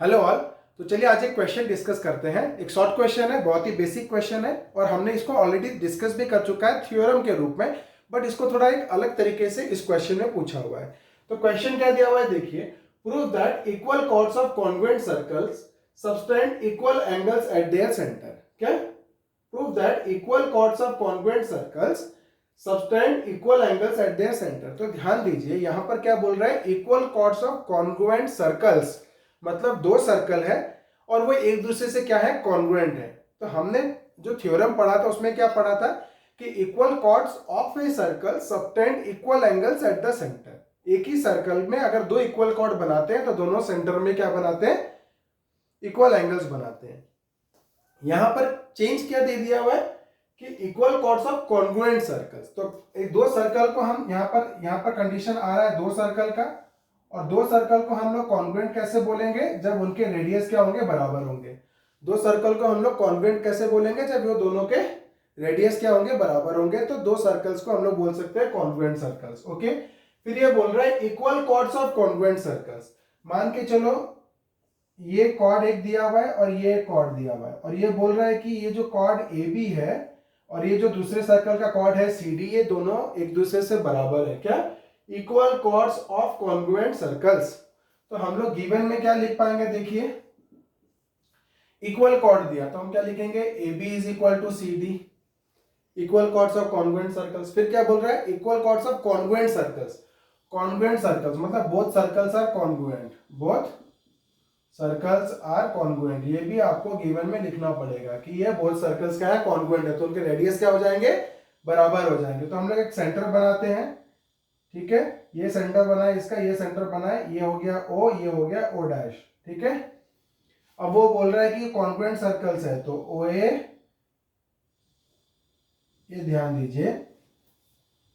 Hello all. तो चलिए आज एक क्वेश्चन डिस्कस करते हैं। एक शॉर्ट क्वेश्चन है, बहुत ही बेसिक क्वेश्चन है और हमने इसको ऑलरेडी डिस्कस भी कर चुका है थ्योरम के रूप में, बट इसको थोड़ा एक अलग तरीके से इस क्वेश्चन में पूछा हुआ है। तो क्वेश्चन क्या दिया हुआ है देखिए, prove that equal chords of congruent circles subtend equal angles at their centre. क्या? Prove that equal chords of congruent circles subtend equal angles at their centre. तो ध्यान दीजिए यहां पर क्या बोल रहा है, equal chords of congruent circles, मतलब दो सर्कल है और वो एक दूसरे से क्या है, कॉन्ग्रुएंट है। तो हमने जो थ्योरम पढ़ा था उसमें क्या पढ़ा था कि equal chords of a circle subtend equal angles at the centre. एक ही सर्कल में अगर दो इक्वल कॉर्ड बनाते हैं तो दोनों सेंटर में क्या बनाते हैं, इक्वल एंगल्स बनाते हैं। यहां पर चेंज क्या दे दिया हुआ है कि equal chords of congruent circles. तो एक दो सर्कल को हम यहां पर कंडीशन आ रहा है दो सर्कल का, और दो सर्कल को हम लोग कॉन्ग्रुएंट कैसे बोलेंगे, जब उनके रेडियस क्या होंगे, बराबर होंगे। दो सर्कल को हम लोग कॉन्ग्रुएंट कैसे बोलेंगे, जब वो दोनों के रेडियस क्या होंगे, बराबर होंगे। तो दो सर्कल्स को हम लोग बोल सकते हैं कॉन्ग्रुएंट सर्कल्स। ओके, फिर ये बोल रहा है equal chords of congruent circles. मान के चलो ये कॉर्ड एक दिया हुआ है और ये कॉर्ड दिया हुआ है, और ये बोल रहा है कि ये जो कॉर्ड ए बी है और ये जो दूसरे सर्कल का कॉर्ड है सी डी, ये दोनों एक दूसरे से बराबर है। क्या? Equal chords of congruent circles. तो हम लोग गिवन में क्या लिख पाएंगे, देखिए इक्वल कॉर्ड दिया तो हम क्या लिखेंगे, A B is equal to C D, equal chords of congruent circles. फिर क्या बोल रहा है, equal chords of congruent circles. Congruent circles मतलब both circles are congruent, both circles are congruent. ये भी आपको गिवन में लिखना पड़ेगा कि ये बोथ सर्कल्स क्या है, कॉन्ग्रुएंट है, तो उनके रेडियस क्या हो जाएंगे, बराबर हो जाएंगे। तो हम लोग एक सेंटर बनाते हैं, ठीक है, ये सेंटर बना है इसका, ये सेंटर बना है, ये हो गया ओ, ये हो गया ओ डैश, ठीक है। अब वो बोल रहा है कि कॉन्ग्रुएंट सर्कल्स है, तो ओ ए, ये ध्यान दीजिए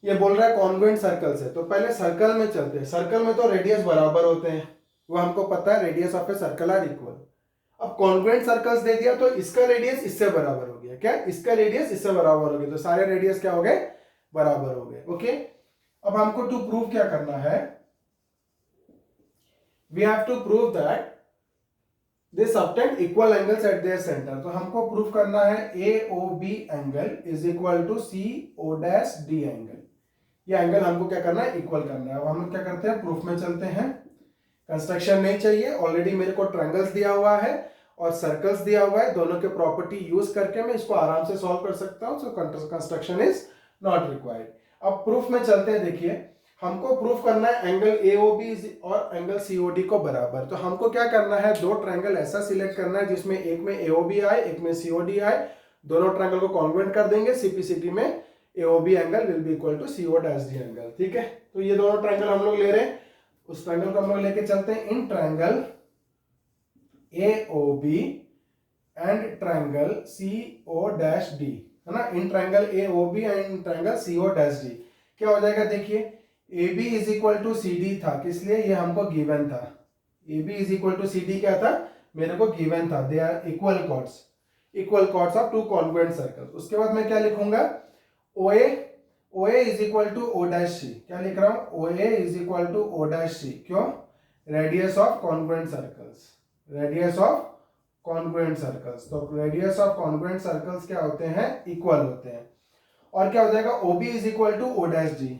ये बोल रहा है कॉन्ग्रुएंट सर्कल्स है। तो पहले सर्कल में चलते हैं। सर्कल में तो रेडियस बराबर होते हैं, वो हमको पता है, radius of a circle are equal. अब कॉन्ग्रुएंट सर्कल्स दे दिया तो इसका रेडियस इससे बराबर हो गया। क्या? इसका रेडियस इससे बराबर हो गया, तो सारे रेडियस क्या हो गए, बराबर हो गए। ओके, अब हमको टू प्रूव क्या करना है, we have to prove that they subtend equal angles at their centre. तो हमको प्रूव करना है A O B angle is equal to C O dash D angle. ये एंगल हमको क्या करना है, इक्वल करना है। अब हम लोग क्या करते हैं, प्रूफ में चलते हैं। कंस्ट्रक्शन नहीं चाहिए, ऑलरेडी मेरे को ट्रायंगल्स दिया हुआ है और सर्कल्स दिया हुआ है, दोनों के प्रॉपर्टी यूज करके मैं इसको आराम से सॉल्व कर सकता हूं। So construction is not required. अब प्रूफ में चलते हैं। देखिए हमको प्रूफ करना है एंगल एओबी और एंगल सीओडी को बराबर। तो हमको क्या करना है, दो ट्रायंगल ऐसा सिलेक्ट करना है जिसमें एक में एओबी आए, एक में सीओडी आए। दोनों ट्रायंगल को कॉन्ग्रुएंट कर देंगे, सीपीसीटी में AOB angle will be equal to CO dash D angle. ठीक है, तो ये दोनों ट्रायंगल हम लोग ले रहे हैं, उस ट्रायंगल को हम लोग लेके चलते हैं। In triangle AOB and triangle CO dash D, है ना, in triangle AOB and triangle CO dash D क्या हो जाएगा, देखिए AB is equal to C D था, किस लिए, ये हमको गिवन था। AB is equal to C D क्या था, मेरे को गिवन था। They are equal chords of two congruent circle. उसके बाद मैं क्या लिखूंगा, OA is equal to O dash सी। क्या लिख रहा हूं, OA is equal to O dash सी। क्यों? Radius of congruent circles, radius of congruent circles. तो रेडियस ऑफ कॉन्ग्रुएंट सर्कल्स क्या होते हैं, इक्वल होते हैं। और क्या हो जाएगा, OB is equal to O dash D,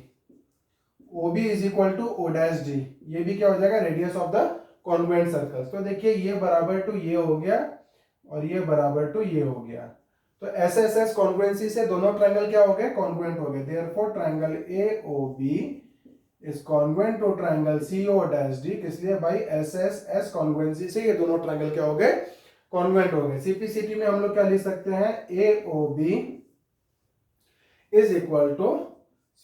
OB is equal to O dash D. ये भी क्या हो जाएगा, radius of the congruent circles. तो देखिए ये बराबर टू ये हो गया और ये बराबर टू ये हो गया। तो एस कॉन्ग्रुएंसी से दोनों ट्रायंगल क्या हो गए, कॉन्ग्रुएंट हो गए। Therefore triangle AOB is congruent to triangle CO dash D. किस लिए भाई, एस कॉन्ग्रुएंसी से ये दोनों ट्रायंगल क्या हो गए, कॉन्ग्रुएंट हो गए। सीपीसीटी में हम लोग क्या लिख सकते हैं, AOB is equal to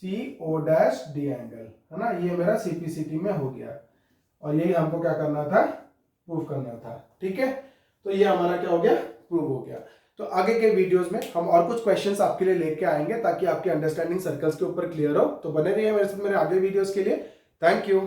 CO dash D angle, है ना। ये मेरा सीपीसीटी में हो गया और यही हमको क्या करना था, प्रूफ करना था। ठीक है, तो ये हमारा क्या हो गया, प्रूव हो गया। तो आगे के वीडियोस में हम और कुछ क्वेश्चंस आपके लिए लेके आएंगे ताकि आपकी अंडरस्टैंडिंग सर्कल्स के ऊपर क्लियर हो। तो बने रहिए मेरे साथ मेरे आगे वीडियोस के लिए। Thank you.